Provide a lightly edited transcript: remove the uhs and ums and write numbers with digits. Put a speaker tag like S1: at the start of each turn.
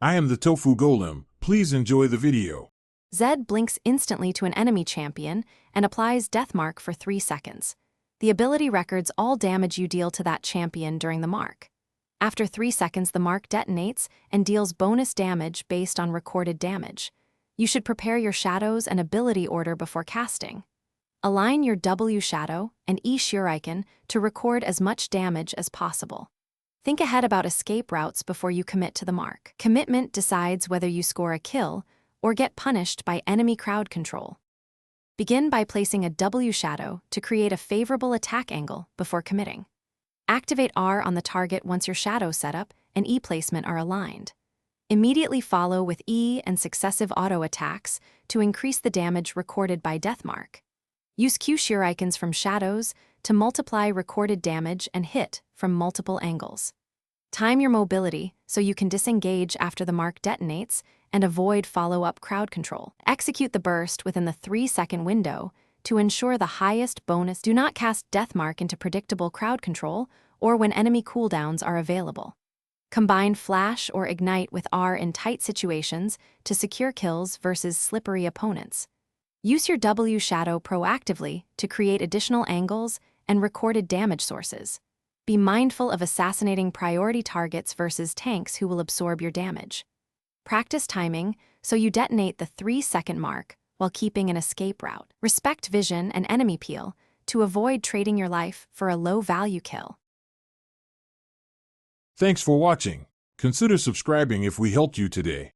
S1: I am the Tofu Golem. Please enjoy the video.
S2: Zed blinks instantly to an enemy champion and applies Deathmark for 3 seconds. The ability records all damage you deal to that champion during the mark. After 3 seconds, the mark detonates and deals bonus damage based on recorded damage. You should prepare your shadows and ability order before casting. Align your W shadow and E shuriken to record as much damage as possible. Think ahead about escape routes before you commit to the mark. Commitment decides whether you score a kill or get punished by enemy crowd control. Begin by placing a W shadow to create a favorable attack angle before committing. Activate R on the target once your shadow setup and E placement are aligned. Immediately follow with E and successive auto attacks to increase the damage recorded by Deathmark. Use Q shurikens from shadows to multiply recorded damage and hit from multiple angles. Time your mobility so you can disengage after the mark detonates and avoid follow-up crowd control. Execute the burst within the 3-second window to ensure the highest bonus. Do not cast Deathmark into predictable crowd control or when enemy cooldowns are available. Combine Flash or Ignite with R in tight situations to secure kills versus slippery opponents. Use your W shadow proactively to create additional angles and recorded damage sources. Be mindful of assassinating priority targets versus tanks who will absorb your damage. Practice timing so you detonate the 3-second mark while keeping an escape route. Respect vision and enemy peel to avoid trading your life for a low-value kill.
S1: Thanks for watching. Consider subscribing if we helped you today.